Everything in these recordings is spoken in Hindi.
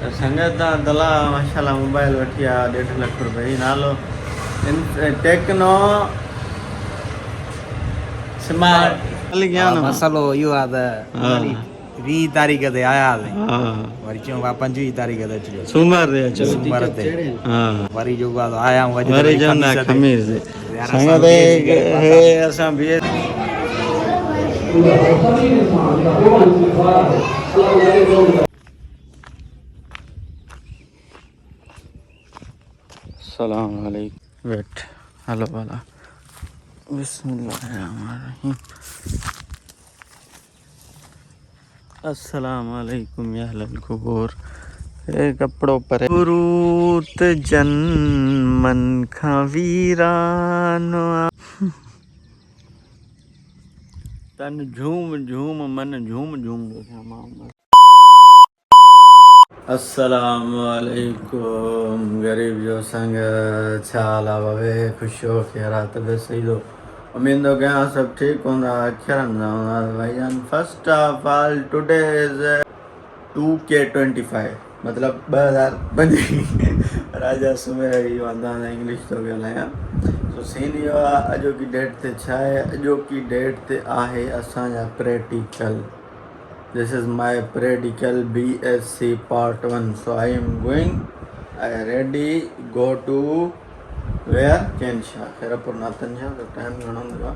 संगत दला माशाल्लाह मोबाइल वठी आ 1.5 लाख रुपए नालो टेक्नो स्मार्ट मसालो इहो आहे त 20 तारीख़ ते आया हाँ वरी चयूं 25 तारीख़ ते अचिजो सूमर ते अचो सूमर ते हाँ वरी जो आहे आया आहियूं अॼु वरी चवंदा खमीर ते संगत हे असां बीहे सलाम अलैकुम वेट हेलो वाला बिस्मिल्लाहिर्रहमानिर्रहीम अस्सलाम वालेकुम या अहलल कुबूर ए कपड़ों पर गुरूत जन मन खा वीरानो तन झूम झूम मन झूम झूम अस्सलाम वालेकुम गरीब जो संग छाला बाबे खुशो खैरात बे सही दो उम्मीद हो गया सब ठीक होगा अक्षरम भाईजान first of all today is 2K25 मतलब 2025 राजा सुबह ही वांदा इंग्लिश तो ॻाल्हायां सो सीन इहो आहे अॼो की डेट ते छा आहे अॼो की डेट ते आहे असांजा practical This is my practical BSc part 1. So I am going. I ready go to where? Kensha. Khairapur Nathanja. The time गणोंगा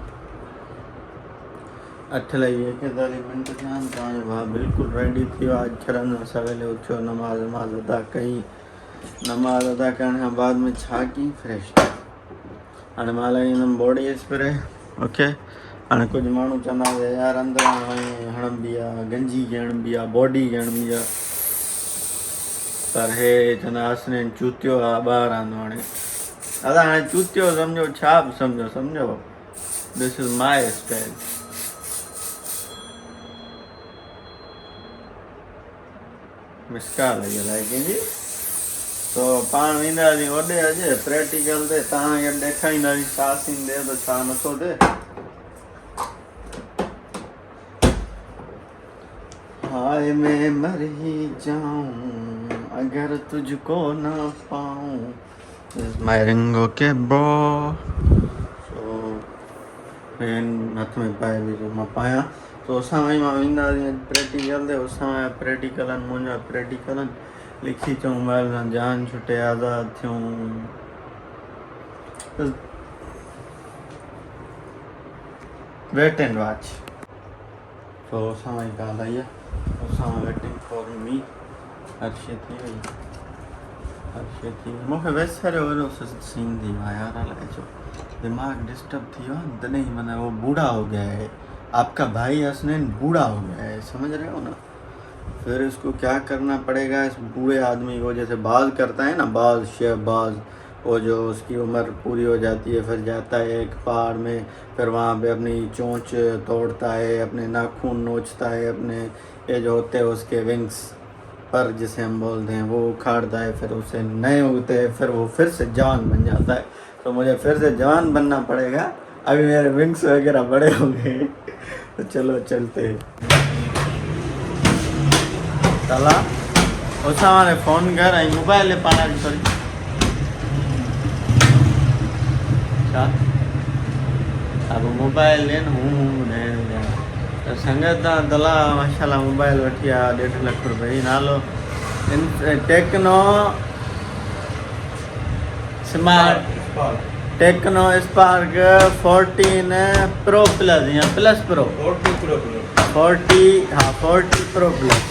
8:41 minute जान ताने वहाँ बिल्कुल रेडी थी आज खरन सवेले उठो नमाज अदा कई नमाज अदा करने बाद में छा की फ्रेश हाणे मां लॻंदुमि बॉडी स्प्रे ओके हाणे कुझु माण्हू चवंदा हुआ यार अंदरां हणंबी आहे गंजी हणंबी आहे बॉडी हणंबी आहे पर हे चवंदा असने चूतियो आहे ॿाहिरि आंदो हाणे दादा हाणे चूतियो सम्झो छा बि सम्झो this is my style miss call आई अलाए कंहिंजी तो पाण वेंदासीं वॾे अॼु प्रैक्टिकल ते तव्हांखे ॾेखारींदासीं छा सीन थिए थो छा नथो थिए हाय मैं मर ही जाऊं अगर तुझको ना पाऊं माय रिंगो के ब्रो सो पेन हथ में पाए भी जो मां पायां तो असां वई मां वेंदासीं प्रैक्टिकल ते असां प्रैक्टिकलनि मुंहिंजा प्रैक्टिकलनि लिखी चऊं मोबाइल सां जान छुटे आज़ाद थियूं वेट एंड वॉच तो असां वई ॻाल्हि आई आहे असां वेटिंग फॉर मी हर शइ थी वई मूंखे वेसरे वॾो सीन थी वियो आहे यार अलाए छो दिमाग़ डिस्टर्ब थी वियो आहे तॾहिं माना वो बूढ़ा हो गया है आपका भाई हसनैन बूढ़ा हो गया है समझ रहे हो ना फिर इसको क्या करना पड़ेगा इस बूढ़े आदमी को जैसे बाज करता है ना बाज शहबाज वो जो उसकी उम्र पूरी हो जाती है फिर जाता है एक पहाड़ में फिर वहाँ पे अपनी चोंच तोड़ता है अपने नाखून नोचता है अपने ये जो होते हैं उसके विंग्स पर जिसे हम बोलते हैं वो उखाड़ता है फिर उसे नए उगते हैं फिर वो फिर से जवान बन जाता है तो मुझे फिर से जवान बनना पड़ेगा अभी मेरे विंग्स वगैरह बड़े हो गए तो चलो चलते हैं चला उसा मैंने फ़ोन कर आई मोबाइल ले पाना सॉरी अब मोबाइल लेन हूँ संगत दला माशाल्लाह मोबाइल वठी आ 1.5 लाख रुपए नालो टेक्नो स्पार्क 14 प्रो प्लस या प्लस प्रो 40 प्रो प्लस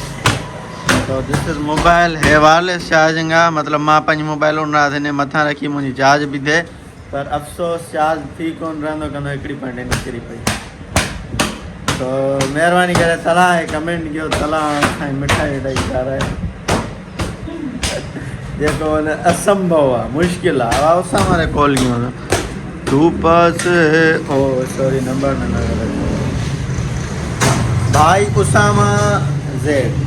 तो दिस इज मोबाइल है वायरलेस चार्जिंग आहे मतलब मां पंहिंजी मोबाइल उनरा थिने मथां रखी मुंहिंजी चार्ज बि थिए पर अफ़सोस चार्ज थी कोन रहंदो कंदो हिकिड़ी पॉइंट निकिरी पई तो महिरबानी करे तला कमेंट कयो तला असांजी मिठाई ॾेई खाराए जेको असंभव आहे मुश्किल आहे असां वारे कॉल कयूं तू पास ओ सॉरी नंबर न भाई उसामा ज़ेड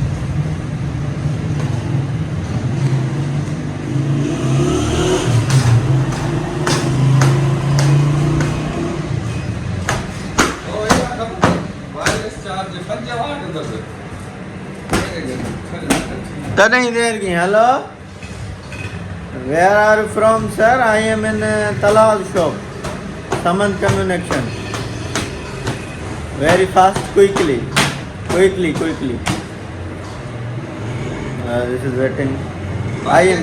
चार्ज पंज वाट तॾहिं देर की hello where are you from sir I am in तलाल शॉप समन communication very fast quickly this is waiting I am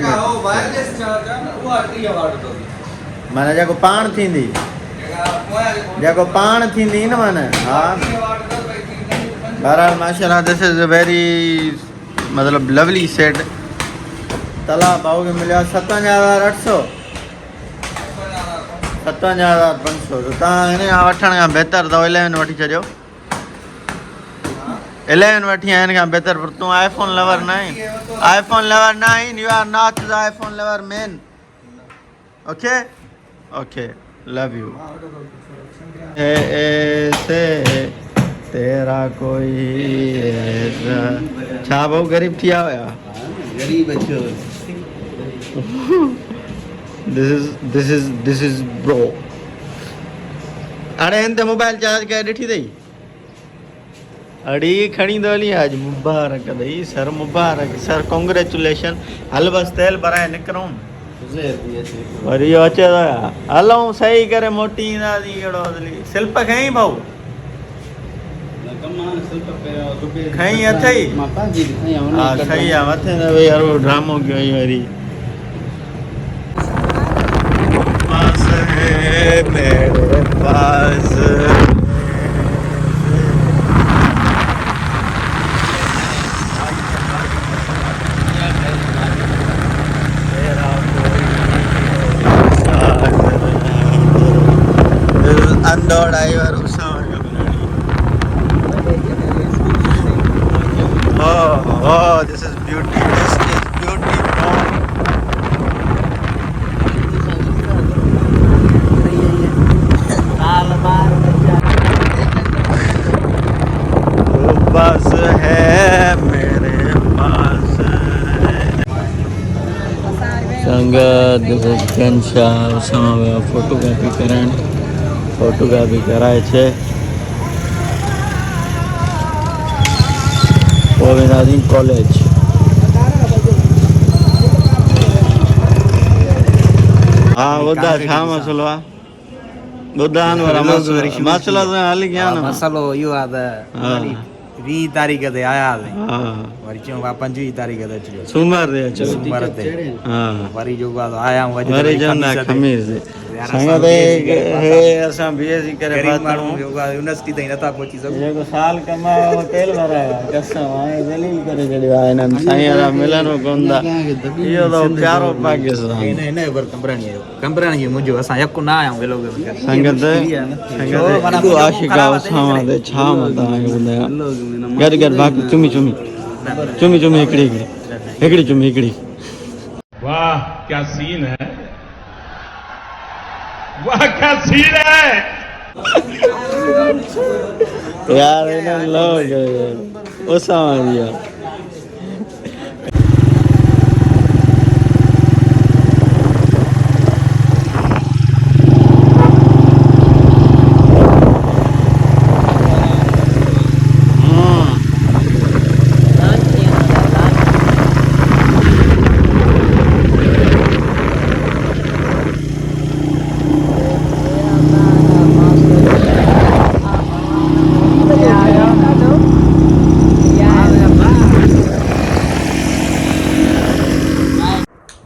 माना जेको पाण थींदी न माना हा बहरहाल माशाल्लाह दिस इज अ वेरी मतलब लवली सेट तालाब भाऊ खे मिलिया 57,800 57,500 तो तव्हां हिन खां वठण खां बहितर अथव 11 वठी छॾियो 11 वठी आया हिन खां बहितर पर तूं आईफोन लवर न आहीं you are not the iPhone lover man okay love you ऐसे तेरा कोई ऐसा छा भाऊ गरीब थिया हुया गरीब अचो this is bro अरे हिन ते मोबाइल चार्ज करे ॾिठी अथई अड़ी खणी तो हली आज मुबारक दई सर मुबारक सर कॉन्ग्रेचुलेशन हल बस तेल भराए निकरूं वरी इहो अचे थो हलूं सही करे मोटी ईंदासीं कहिड़ो हली शिल्प खई भाऊ खई अथई हा सही आहे मथे न भई हरो ड्रामो कयो वरी पास है मेरे पास अंदर आई और oh this is beauty बस है मेरे पास संगत दिस इज घनशा फोटोग्राफी कराए छे गोविंदाजी कॉलेज हाँ ॿुधा छा मसलो आहे ॿुधान वारा मसलो त हली गया न मसलो इहो आहे त 20 तारीख़ ते आयासीं हा वरी चयूं 25 तारीख़ ते अचिजो सूमर ते अचो सूमर ते हा वरी जो आया वरी चवंदा खमीर ते संगत हे असां बीएससी करे माण्हू यूनिवर्सिटी ताईं नथा पहुची सघूं जेको साल कमायो तेल भरायो कसम हाणे दलील करे छॾियो आहे हिननि साईं वारा मिलणो कोन था इहो त प्यारो पाकिस्तान हिन जो पर कंबराणी मुंहिंजो असां यकु न आहियूं वेलो संगत आशिका उसामा ते छा मां तव्हांखे ॿुधायां गॾु बाक़ी चुमी हिकिड़ी चुमी वाह क्या सीन है वाह क्या सीन है यार इन्हें लोग उसामा दिया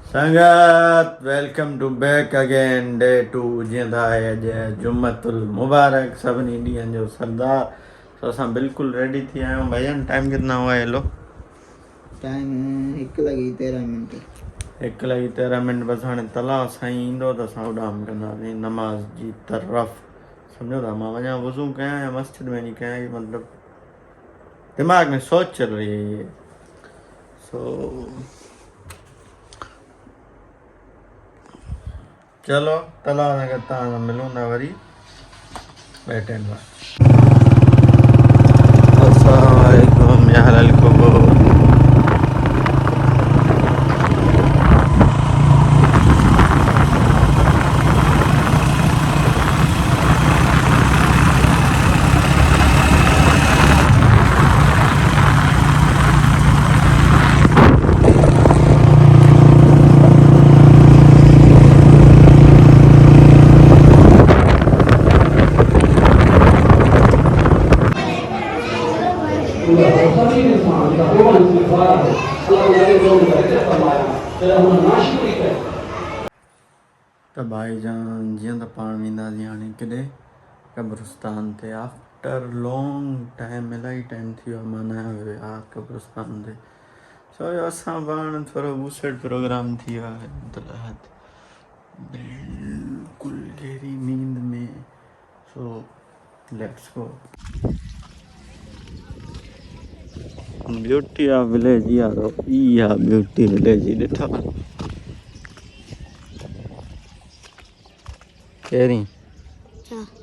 संगत welcome to back again day 2 जीअं त आहे अॼु जुम्मतुल मुबारक सभिनी ॾींहंनि जो सरदार तो असां बिल्कुलु रेडी थी आया आहियूं भैया टाइम कितना हुआ है लो टाइम 1:13 1:13 बस हाणे तलाउ साईं ईंदो त असां उॾाम कंदासीं नमाज़ जी तरफ़ सम्झो था मां वञा वज़ू कयां या मस्जिद में वञी कयां मतिलबु दिमाग़ में सोच चल रही है ये सो चलो तलाउ सां तव्हां मिलूं था वरी बैठे अस्सलाम वालेकुम या हलल क़बूल तो भाईजान जीअं त पाण वेंदासीं हाणे किॾे कब्रिस्तान ते आफ्टर लॉन्ग टाइम, इलाही टाइम थी वियो आहे मां न आयो हुयो कब्रिस्तान ते। छो जो असां पाण थोरो बूसेट प्रोग्राम थी वियो आहे, राति बिल्कुलु गहरी नींद में। So let's go. Beauty of village यारो, इहा ब्यूटी विलेज जी ॾिठो कहिड़ी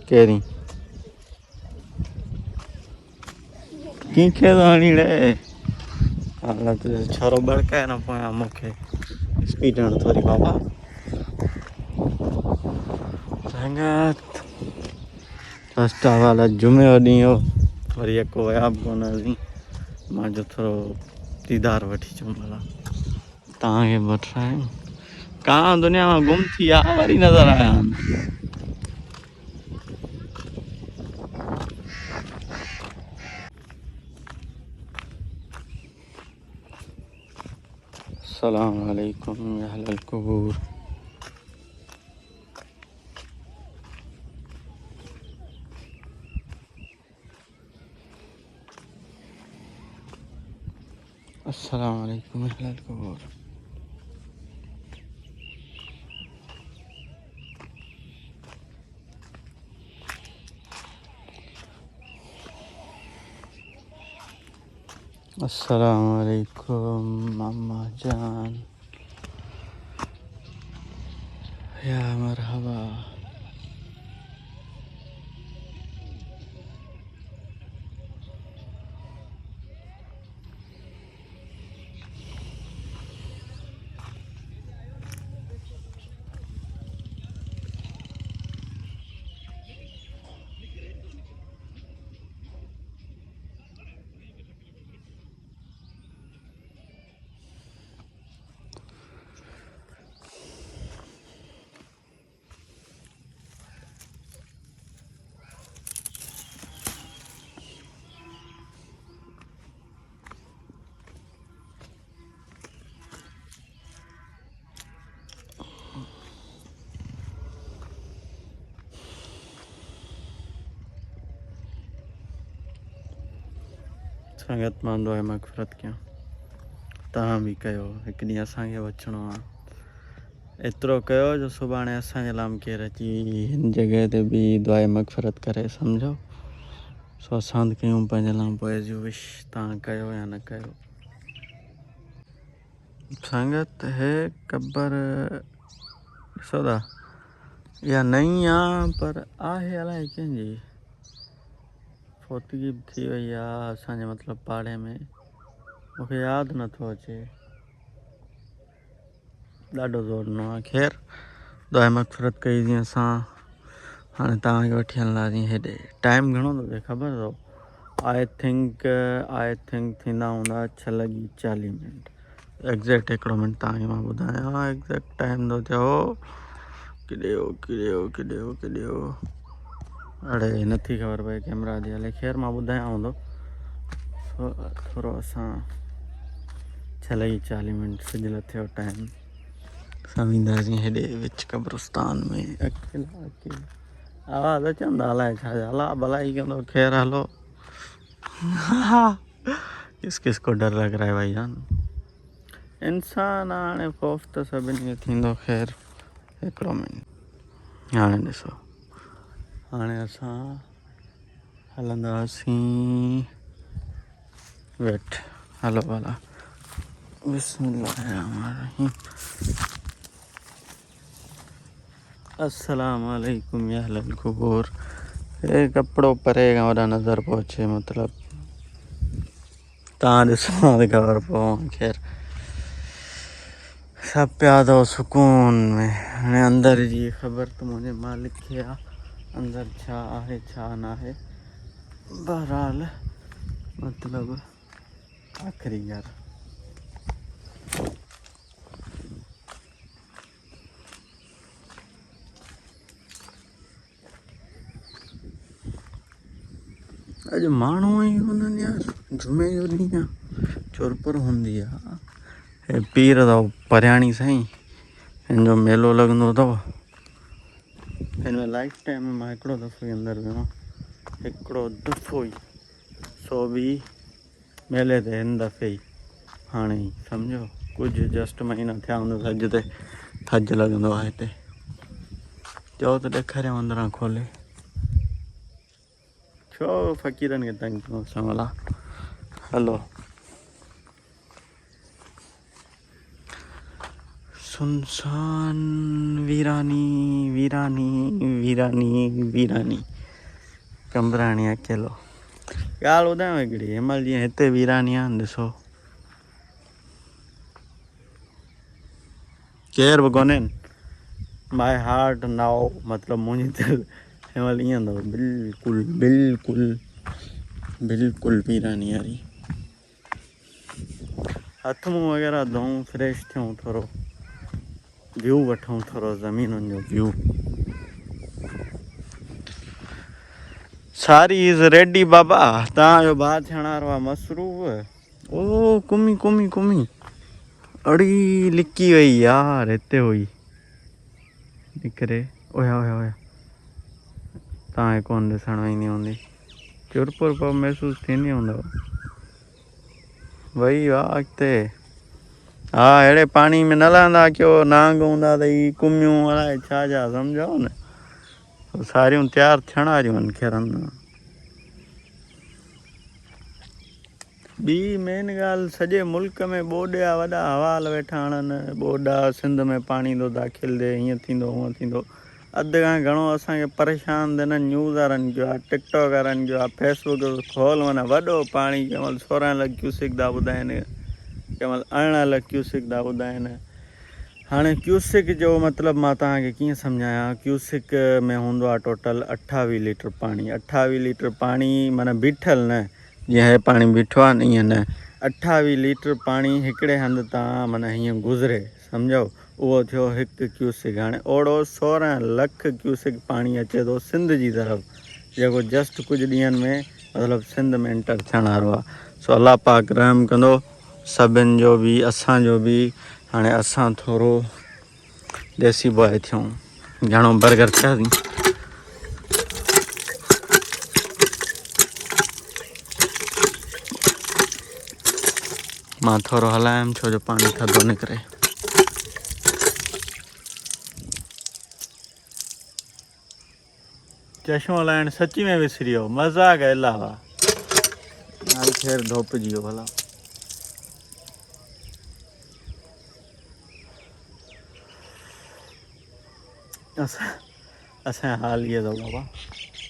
कहिड़ी कंहिंखे त हणी ॾे हालत छोरो बड़काए न पोयां मूंखे स्पीड हण थोरी बाबा संगत फस्ट ऑफ ऑल जुमे जो ॾींहुं हो, वरी को विया बि कोन हली मां जो थोरो दीदार वठी अचूं भला तव्हांखे बि वठायूं। कहाँ दुनिया में गुम थी विया वरी नज़र आया आहिनि। अस्सलाम वालेकुम या अहलल कुबूर। अस्सलाम वालेकुम या अहलल कुबूर। अस्सलाम वालेकुम अम्मा जान या मरहबा। संगत मां दुआ मग़फ़िरत कयां, तव्हां बि कयो। हिकु ॾींहुं असांखे बि अचिणो आहे। एतिरो कयो जो सुभाणे असांजे लाइ केरु अची हिन जॻह ते बि दुआ मग़फ़िरत करे, सम्झो। सो असां त कयूं पंहिंजे लाइ, पोइ एज़ यू विश तव्हां कयो या न कयो। संगत है क़बर ॾिसो था इहा नई आहे पर आहे अलाए कंहिंजी फोतगी बि थी वई आहे असांजे मतिलबु पाड़े में, मूंखे यादि नथो अचे, ॾाढो ज़ोर ॾिनो आहे। ख़ैरु दुआ मग़फ़िरत कई जीअं असां हाणे तव्हांखे वठी हलंदासीं हेॾे। टाइम घणो थो थिए ख़बर अथव? आई थिंक थींदा हूंदा 6:40। एग्ज़ैक्ट हिकिड़ो मिंट तव्हांखे मां ॿुधायां, एग्ज़ैक्ट टाइम थो थियो किॾे हो अड़े नथी ख़बर पए कैमरा थी हले। ख़ैरु मां ॿुधायां हूंदो थोरो असां 6:40 सिॼ लथियो टाइम असां वेंदासीं हेॾे विच कब्रिस्तान में। अकेला आवाज़ अचंदा अलाए छा अला भलाई कंदो। ख़ैरु हलो किस को डर लग रहा है भाई जान, इंसान हाणे ख़ौफ़ त सभिनी खे थींदो। ख़ैरु हिकिड़ो मिंट हाणे ॾिसो, हाणे असां हलंदासीं वेठ हलो भला बिस्मिल्लाहिर्रहमानिर्रहीम। अस्सलाम वालेकुम या अहलल कुबूर। हे कपिड़ो परे खां वॾा नज़र पियो अचे, मतिलबु तव्हां ॾिसो त ख़बर पवो। ख़ैरु सभु पिया अथव सुकून में। हाणे अंदरि जी ख़बर त मुंहिंजे मालिक खे आहे, अंदरि छा आहे छा न आहे। बहरहाल मतिलबु आख़िरी घर अॼु माण्हू ई हुननि यार, जुमे जो ॾींहुं आहे, चोरपुर हूंदी आहे, हे पीर अथव परियाणी साईं, हिन जो मेलो लॻंदो अथव। हिन में लाइफ टाइम में मां हिकिड़ो दफ़ो ई अंदरि वियो आहियां, हिकिड़ो दफ़ो ई, सो बि मेले ते हिन दफ़े ई हाणे ई सम्झो कुझु जस्ट महीना थिया हूंदा थधि ते, थधि लॻंदो आहे हिते। चओ त ॾेखारियां अंदरां खोले, छो फ़क़ीरनि खे तंग कयूं असां भला। हलो सुनसान वीरानी वीरानी वीरानी वीरानी, कमराणी अकेलो। ॻाल्हि ॿुधायांव हिकिड़ी, हिनमहिल जीअं हिते वीरानी आहे न, ॾिसो केर बि कोन्हे, माई हार्ट नाओ, मतिलबु मुंहिंजी दिलि हिनमहिल ईअं अथव, बिल्कुलु बिल्कुलु बिल्कुलु वीरानी वारी। हथ मुंहुं वग़ैरह धोऊं, फ्रेश थियूं, थोरो व्यू वठूं, थोरो ज़मीनुनि जो व्यू। सारी इज़ रेडी बाबा, तव्हांजो भाउ थियण वारो आहे मसरूफ़। ओ कुमी कुमी कुमी, अड़ी लिकी वई यार, हिते हुई निकिरे। ओया ओया ओया, तव्हांखे कोन ॾिसण ईंदी हूंदी, चुरप वुरप महसूसु थींदी हूंदव। वई वाह अॻिते, हा अहिड़े पाणी में न लहंदा कयो, नांग हूंदा अथई, कुमियूं अलाए छा छा, सम्झो न, सारियूं तयारु थियण वारियूं आहिनि खैरनि। ॿी मेन ॻाल्हि, सॼे मुल्क में ॿोॾिया वॾा हवाल वेठा हणनि, ॿोॾा सिंध में पाणी थो दाख़िल थिए, हीअं थींदो हूअं थींदो। अधु खां घणो असांखे परेशान थियनि न्यूज़ वारनि कयो आहे, टिकटॉक वारनि कयो आहे, फेसबुक खोल माना वॾो पाणी, कंहिं महिल 16 लख क्यूसिक था ॿुधाइनि, कंहिं महिल 18 लख क्यूसिक था ॿुधाइनि। हाणे क्यूसिक जो मतिलबु मां तव्हांखे कीअं सम्झायां, क्यूसिक में हूंदो आहे टोटल 28 लीटर पाणी। 28 लीटर पाणी माना बीठल न, जीअं हे पाणी बीठो आहे न, ईअं न, 28 लीटर पाणी हिकिड़े हंधि तां माना हीअं गुज़रे, सम्झो, उहो थियो 1 क्यूसिक। हाणे ओड़ो 16 लख क्यूसिक पाणी अचे थो सिंध जी तरफ़, जेको जस्ट कुझु ॾींहंनि में मतिलबु सिंध में एंटर थियण वारो आहे। सो अल्लाह पाक रहम कंदो सभिनि जो बि, असांजो बि। हाणे असां थोरो देसी बॉय थियूं, घणो बर्गर थियासीं। मां थोरो हलायमि छो जो पाणी थधो निकिरे। चश्मो हलाइण सची में विसरी वियो, मज़ाक जे अलावा। हाल ख़ैर धोपिजी वियो भला। असांजो हाल इहो अथव बाबा,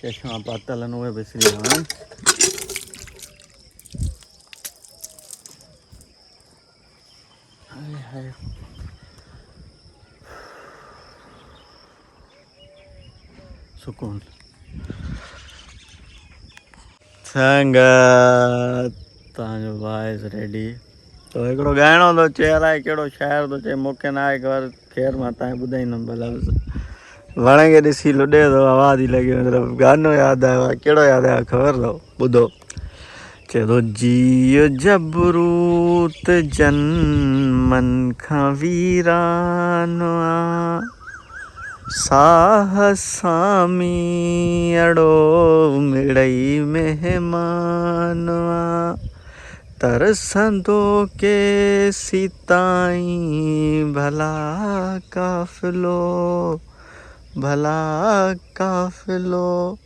चश्मा पातल आहिनि उहे विसरी विया आहिनि। हाय हाय, सुकून। संगत, तव्हांजो भाउ इज़ रेडी। तो हिकिड़ो ॻाइणो थो चए, अलाए कहिड़ो शाइर थो चए, मूंखे न आहे ख़बर, ख़ैर मां तव्हांखे ॿुधाईंदुमि भला। वण खे ॾिसी लुॾे थो, आवाज़ ई लॻी, मतिलबु गानो यादि आयो आहे, कहिड़ो यादि आयो ख़बर अथव, ॿुधो। चए थो, जियो जबरूत जनमनि खां वीरानो आहे, साहसामी अड़ो मिड़ई महिमान आहे, तरसंदो के सीताई भला काफ़िलो, भला काफ़िलो,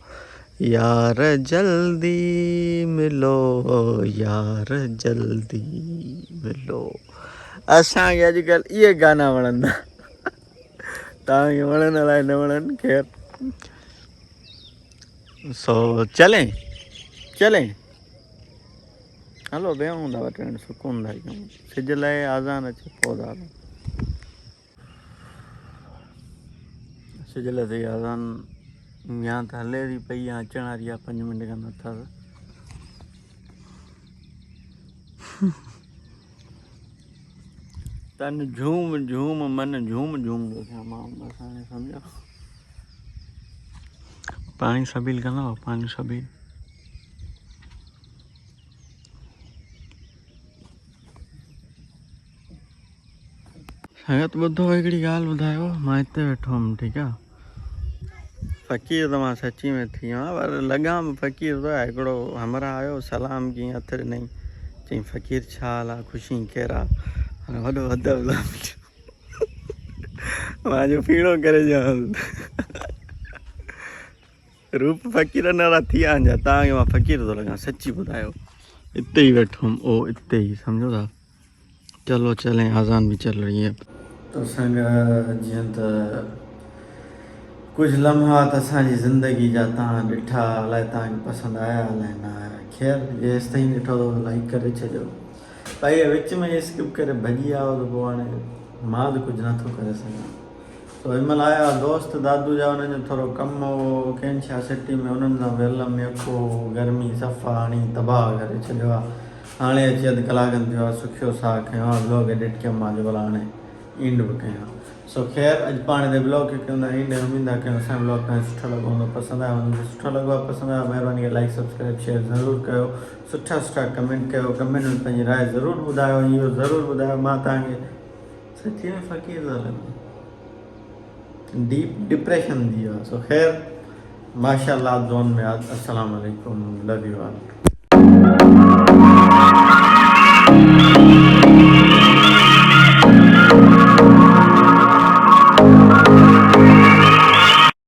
यार जल्दी मिलो, यार जल्दी मिलो। असांखे अॼुकल्ह इहे गाना वणंदा, तव्हांखे वणनि अलाए न वणनि, ख़ैर। सो चले चले, हलो वेहूं था, वटि सुकून था कयूं, सिज लाइ आज़ान अचे पोइ था हलूं। सिज लथे आज़ान या त हले थी पई या अचण वारी आहे, 5 मिंट खां नथा। तन झूम झूम मन झूम झूम थो थियां मां, असांखे सम्झो। पाणी सबील कंदव, पाणी सबील। संगत ॿुधो हिकिड़ी ॻाल्हि ॿुधायो, मां हिते वेठो हुअमि, ठीकु आहे। फ़क़ीर त मां सची में थी वियो आहियां, पर लॻां बि फ़क़ीर तो आहे। हिकिड़ो हमरा आयो, सलाम कीअं हथ ॾिनई, चईं फ़क़ीर छा हाल आहे, ख़ुशी केरु आहे। हाणे वॾो अदब मां जो पीणो करे ॼां रूप फ़क़ीर नारा थी विया आहिनि, तव्हांखे मां फ़क़ीर थो लॻां, सची ॿुधायो। इते ही बैठो हूँ, ओ इते ही, समझो था। चलो चलें, आज़ान भी चल रही है। तो संग जीअं त कुछ लम्हात असांजी ज़िंदगी जा तव्हां ॾिठा, अलाए तव्हांखे पसंदि आया अलाए न आया। ख़ैर जेसि ताईं ॾिठो त लाइक करे छॾियो। भाई विच में स्किप करे भॼी आओ त पोइ हाणे मां बि कुझु नथो करे सघां। तो हिनमहिल आया दोस्त दादू जा, हुननि जो थोरो कमु हो कैंशा सिटी में, उन्हनि सां वेल में अखो गर्मी सफ़ा हणी तबाह करे छॾियो आहे। हाणे अची अधु कलाकनि थियो आहे, सुखियो साह खयों आहे, ब्लॉग एडिट कयुमि, मां जो भला हाणे इंड बि कयां। सो ख़ैर अॼु पाण ते ब्लॉग खे कंदा इंड, उमेद आहे कयूं असांजो ब्लॉग तव्हांखे सुठो लॻो हूंदो, पसंदि आयो हूंदो। सुठो लॻो आहे, पसंदि आयो, महिरबानी करे लाइक सब्सक्राइब शेयर ज़रूरु कयो। सुठा सुठा कमेंट कयो, कमेंट में पंहिंजी राय ज़रूरु ॿुधायो, इहो ज़रूरु ॿुधायो मां तव्हांखे सची में फ़क़ीर थो लॻां, डीप डिप्रेशन थी वियो आहे। सो ख़ैर माशाअल्लाह, ज़ोन में अस्सलाम वालेकुम, लव यू ऑल।